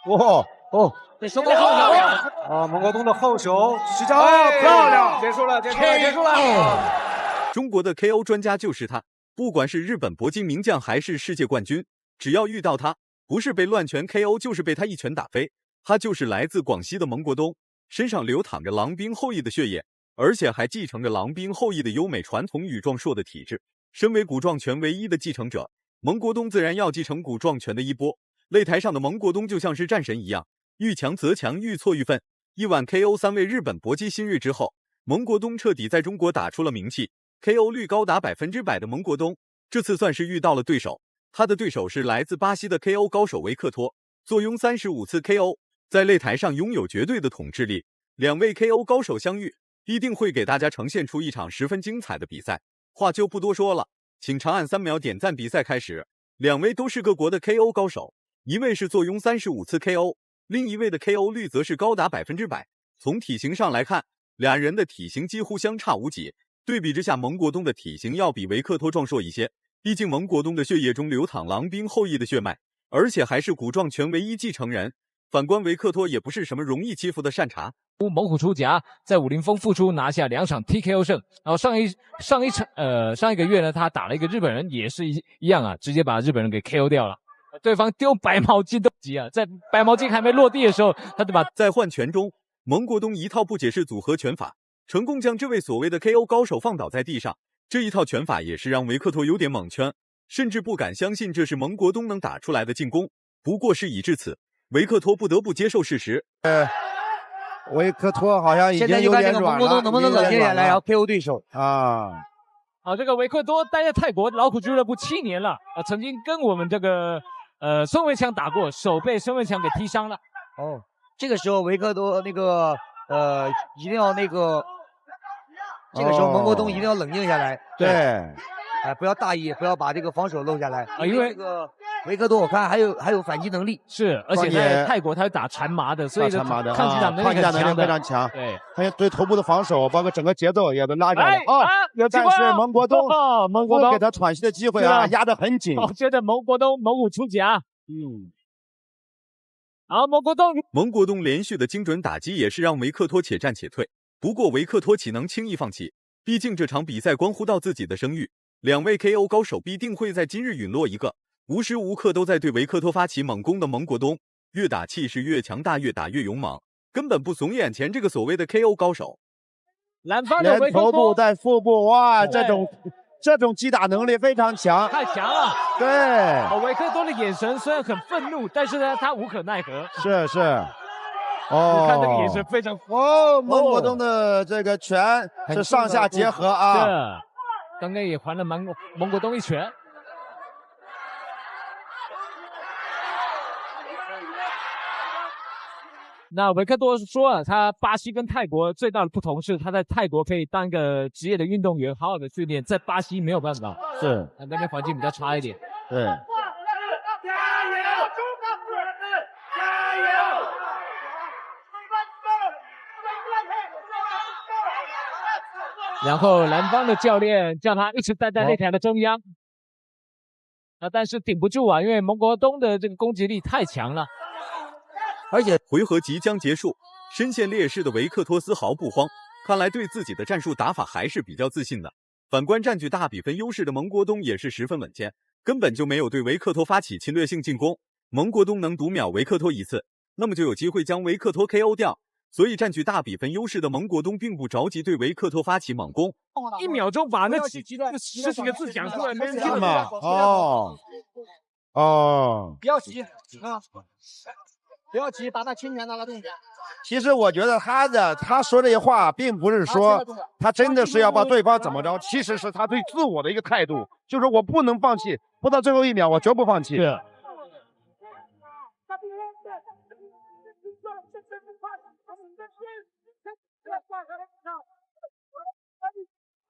哇哦，这收个后手啊，蒙国东的后手实招漂亮，结束了，结束了，结束了。中国的 KO 专家就是他，不管是日本搏击名将还是世界冠军，只要遇到他，不是被乱拳 KO 就是被他一拳打飞。他就是来自广西的蒙国东，身上流淌着郎兵后裔的血液，而且还继承着郎兵后裔的优美传统与壮硕的体质。身为古壮拳唯一的继承者，蒙国东自然要继承古壮拳的衣钵。擂台上的蒙国东就像是战神一样，遇强则强，遇挫愈奋。一晚 KO 3位日本搏击新锐之后，蒙国东彻底在中国打出了名气。KO 率高达100%的蒙国东，这次算是遇到了对手。他的对手是来自巴西的 KO 高手维克托，坐拥35次 KO， 在擂台上拥有绝对的统治力。两位 KO 高手相遇，必定会给大家呈现出一场十分精彩的比赛。话就不多说了，请长按3秒点赞。比赛开始，两位都是各国的 KO 高手，一位是坐拥35次 KO， 另一位的 KO 率则是高达100%。从体型上来看，俩人的体型几乎相差无几。对比之下，蒙国东的体型要比维克托壮硕一些，毕竟蒙国东的血液中流淌郎兵后裔的血脉，而且还是古壮拳唯一继承人。反观维克托也不是什么容易欺负的善茬。猛虎出夹，在武林风复出拿下2场 TKO 胜，然后上一个月呢，他打了一个日本人，也是一样啊，直接把日本人给 KO 掉了。对方丢白毛巾都急啊，在白毛巾还没落地的时候，他就把在换拳中，蒙国东一套不解释组合拳法，成功将这位所谓的 KO 高手放倒在地上。这一套拳法也是让维克托有点蒙圈，甚至不敢相信这是蒙国东能打出来的进攻。不过事已至此，维克托不得不接受事实。维克托好像已经现在就看这个蒙国东能不能冷静下来，然后 KO 对手啊。好，这个维克多待在泰国劳苦俱乐部7年了，曾经跟我们这个孙维强打过，手被孙维强给踢伤了。哦，这个时候维克多那个一定要那个，这个时候蒙国东一定要冷静下来，对，不要大意，不要把这个防守漏下来啊，因为这个维克多我看还有反击能力，是，而且在泰国他是打缠麻的，所以缠麻的抗击打能力非常强。对，他对头部的防守，包括整个节奏也都拉上来啊。但是蒙国东给他喘息的机会啊，压得很紧。我觉得蒙国东猛虎出夹。好，蒙国东连续的精准打击也是让维克托且战且退。不过维克托岂能轻易放弃？毕竟这场比赛关乎到自己的声誉，两位 KO 高手必定会在今日陨落一个。无时无刻都在对维克托发起猛攻的蒙国东，越打气势越强大，越打越勇猛，根本不怂眼前这个所谓的 KO 高手。南方的维克托头部带腹部，哇，这种击打能力非常强，太强了。对，维克多的眼神虽然很愤怒，但是呢，他无可奈何。是。你看这个眼神非常。蒙国东的这个拳是上下结合啊。是，刚刚也还了蒙国东一拳。那维克多说了，他巴西跟泰国最大的不同是，他在泰国可以当个职业的运动员，好好的训练，在巴西没有办法，是，那边环境比较差一点。对。然后南方的教练叫他一直待在擂台的中央，但是顶不住啊，因为蒙国东的这个攻击力太强了。而且回合即将结束，身陷劣势的维克托丝毫不慌，看来对自己的战术打法还是比较自信的。反观占据大比分优势的蒙国东也是十分稳健，根本就没有对维克托发起侵略性进攻。蒙国东能独秒维克托一次，那么就有机会将维克托 KO 掉。所以占据大比分优势的蒙国东并不着急对维克托发起猛攻，1秒钟把那10几个字讲出来，没人听吗？不要急啊！不要急，把那轻拳拿了动。其实我觉得他说这些话，并不是说他真的是要把对方怎么着，其实是他对自我的一个态度，就是我不能放弃，不到最后1秒，我绝不放弃。是。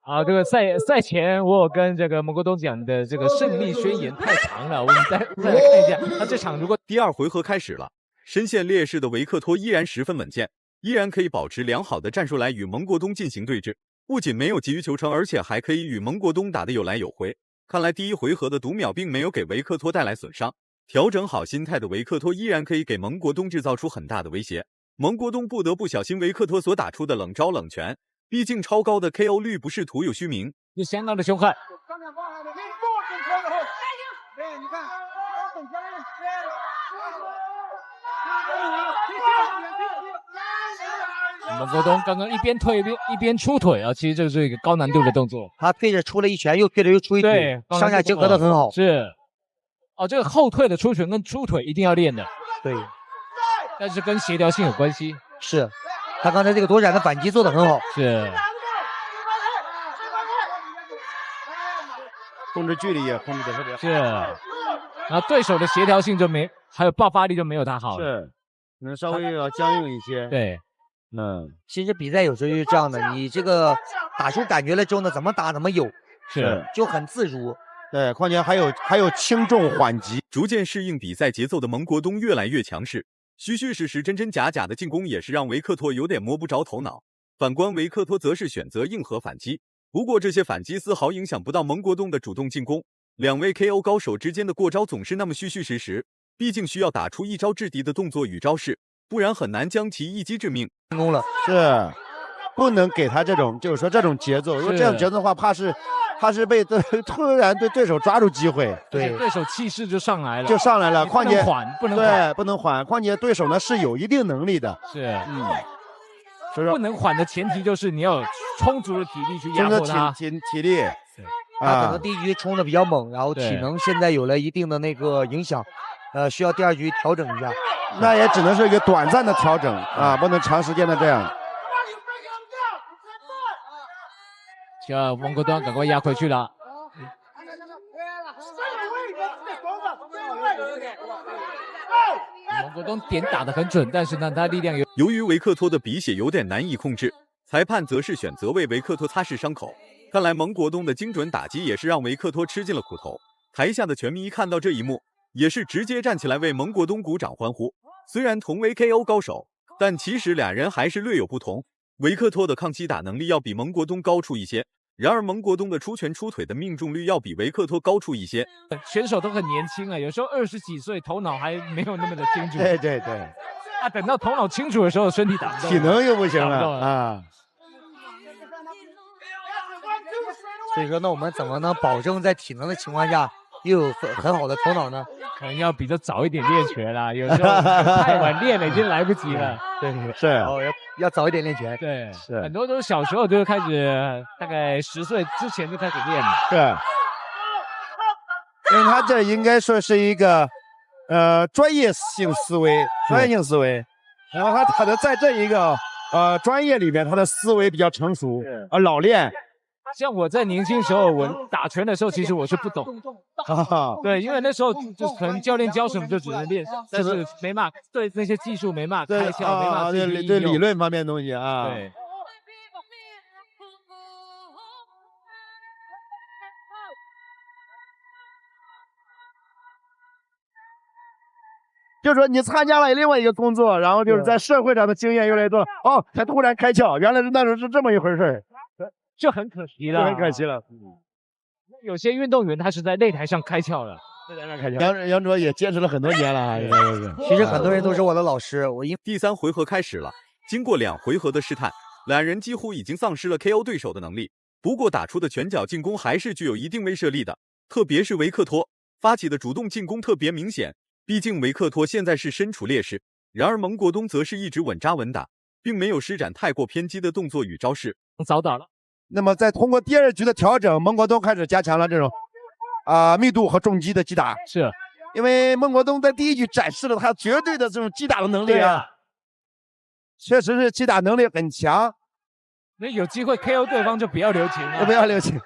好，这个赛前我有跟这个蒙国东讲的这个胜利宣言太长了，我们再来看一下，他这场如果第2回合开始了，身陷劣势的维克托依然十分稳健，依然可以保持良好的战术来与蒙国东进行对峙，不仅没有急于求成，而且还可以与蒙国东打得有来有回。看来第1回合的读秒并没有给维克托带来损伤，调整好心态的维克托依然可以给蒙国东制造出很大的威胁。蒙国东不得不小心维克托所打出的冷招冷拳，毕竟超高的 KO 率不是徒有虚名，是相当的凶悍。蒙国东刚刚一边退一边出腿啊，其实这是一个高难度的动作。他退着出了一拳，又退着又出一腿，对，上下结合的很好。是，哦，这个后退的出拳跟出腿一定要练的。对，但是跟协调性有关系。是，他刚才这个躲闪的反击做得很好。是，控制距离也控制的特别好。是，然后对手的协调性就没，还有爆发力就没有他好了。是，可能稍微要僵硬一些。对，其实比赛有时候就是这样的，你这个打出感觉了之后呢，怎么打怎么有，是就很自如。对，况且还有轻重缓急。逐渐适应比赛节奏的蒙国东越来越强势，虚虚实实、真真假假的进攻也是让维克托有点摸不着头脑。反观维克托则是选择硬核反击，不过这些反击丝毫影响不到蒙国东的主动进攻。两位 KO 高手之间的过招总是那么虚虚实实，毕竟需要打出一招制敌的动作与招式，不然很难将其一击致命。成功了，是，不能给他这种，就是说这种节奏，如果这样节奏的话，怕是被突然对手抓住机会，对手气势就上来了，况且不能缓，对，不能缓，况且对手呢是有一定能力的，是，所以说不能缓的前提就是你要有充足的体力去压迫他，体力，他可能第一局冲的比较猛，然后体能现在有了一定的那个影响，需要第二局调整一下，那也只能是一个短暂的调整啊，不能长时间的这样。叫蒙国东赶快压回去了。蒙国东点打得很准，但是呢，他力量由于维克托的鼻血有点难以控制，裁判则是选择为维克托擦拭伤口。看来蒙国东的精准打击也是让维克托吃尽了苦头。台下的拳迷看到这一幕，也是直接站起来为蒙国东鼓掌欢呼。虽然同为 KO 高手，但其实俩人还是略有不同。维克托的抗击打能力要比蒙国东高出一些，然而蒙国东的出拳出腿的命中率要比维克托高出一些。选手都很年轻啊，有时候20几岁，头脑还没有那么的清楚。对，啊，等到头脑清楚的时候，身体打不动，体能又不行了啊。所以说，那我们怎么能保证在体能的情况下又有很好的头脑呢？可能要比较早一点练拳啦，有时候太晚练了已经来不及了。对，是哦，要早一点练拳。对，是很多都是小时候就开始，大概10岁之前就开始练了。是，因为他这应该说是一个专业性思维，然后他的在这一个专业里面，他的思维比较成熟，老练。像我在年轻时候，我打拳的时候，其实我是不懂，对，因为那时候就可能教练教什么就只能练，但是没嘛，对那些技术没嘛开窍，没嘛对理论方面的东西啊。对。就是说你参加了另外一个工作，然后就是在社会上的经验越来越多，才突然开窍，原来是那时候是这么一回事儿。就很可惜了，很可惜了。有些运动员他是在擂台上开窍了，杨卓也坚持了很多年了。其实很多人都是我的老师。第3回合开始了，经过2回合的试探，两人几乎已经丧失了 KO 对手的能力。不过打出的拳脚进攻还是具有一定威慑力的，特别是维克托发起的主动进攻特别明显。毕竟维克托现在是身处劣势，然而蒙国东则是一直稳扎稳打，并没有施展太过偏激的动作与招式，早打了。那么在通过第2局的调整，蒙国东开始加强了这种密度和重击的击打。是因为蒙国东在第1局展示了他绝对的这种击打的能力啊，确实是击打能力很强。那有机会 KO 对方就不要留情了，不要留情。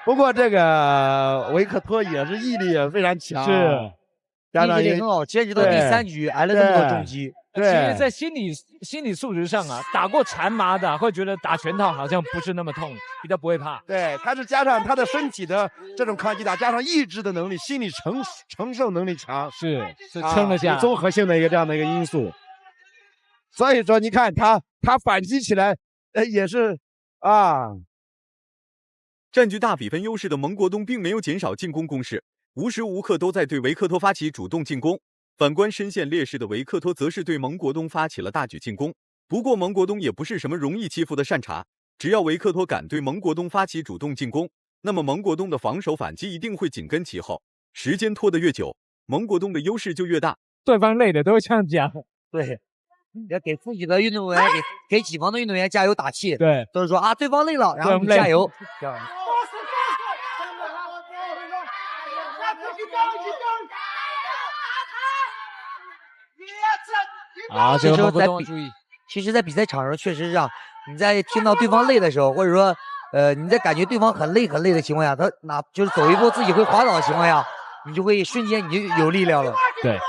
不过这个维克托也是毅力也非常强，是毅力很好，坚持到第3局挨了这么多重击。对，其实在心理素质上啊，打过缠麻的会觉得打拳套好像不是那么痛，比较不会怕。对，他是加上他的身体的这种抗击打，加上意志的能力，心理承受能力强，是撑了下，综合性的一个这样的一个因素。所以说，你看他反击起来，也是占据大比分优势的蒙国东并没有减少进攻攻势，无时无刻都在对维克托发起主动进攻。反观身陷劣势的维克托，则是对蒙国东发起了大举进攻。不过蒙国东也不是什么容易欺负的善茬，只要维克托敢对蒙国东发起主动进攻，那么蒙国东的防守反击一定会紧跟其后。时间拖得越久，蒙国东的优势就越大。对方累的都会这样讲。对，要给自己的运动员，给己方的运动员加油打气。对，都是说啊，对方累了，然后你加油。这样。啊，这个蒙国东注意。其实，在比赛场上确实是啊，你在听到对方累的时候，或者说你在感觉对方很累的情况下，他就是走一步自己会滑倒的情况下，你就会瞬间你就有力量了。对。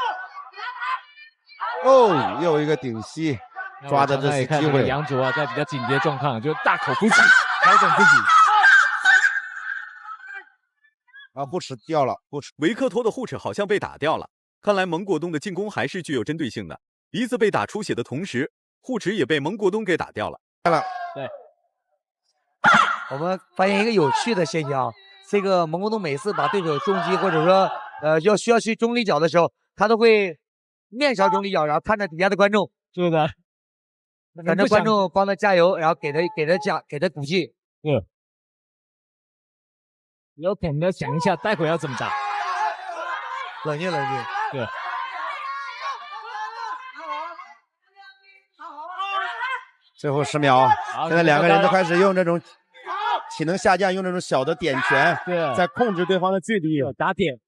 哦，又一个顶膝，抓的这是机会。杨卓啊，在比较紧急的状况，就大口呼气，调整自己。啊，护齿掉了，护齿。维克托的护齿好像被打掉了，看来蒙国东的进攻还是具有针对性的。鼻子被打出血的同时，护齿也被蒙国东给打掉了。对，我们发现一个有趣的现象，这个蒙国东每次把对手重击或者说需要去中立脚的时候，他都会面朝中立脚，然后看着底下的观众，是的，反正观众帮他加油，然后给他鼓劲。有可能要想一下待会要怎么打。冷静。对。最后10秒，现在两个人都开始用这种体能下降，用这种小的点拳，在控制对方的距离，打点。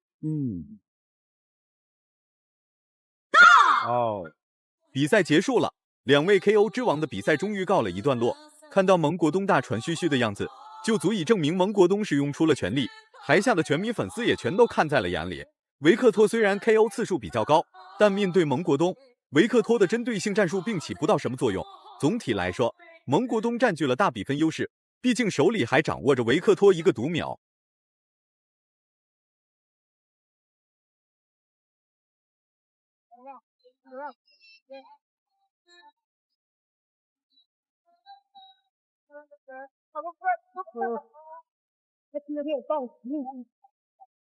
比赛结束了，两位 KO 之王的比赛终于告了一段落。看到蒙国东大喘吁吁的样子，就足以证明蒙国东是用出了全力。台下的全迷粉丝也全都看在了眼里。维克托虽然 KO 次数比较高，但面对蒙国东，维克托的针对性战术并起不到什么作用。总体来说，蒙国东占据了大比分优势，毕竟手里还掌握着维克托一个读秒。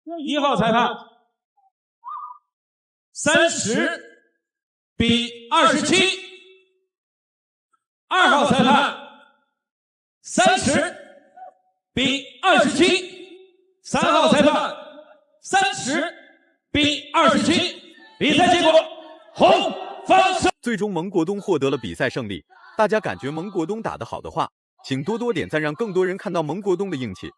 1号裁判30比27，2号裁判30比27，3号裁判30比27，比赛结果红方胜。最终蒙国东获得了比赛胜利。大家感觉蒙国东打得好的话，请多多点赞，让更多人看到蒙国东的硬气。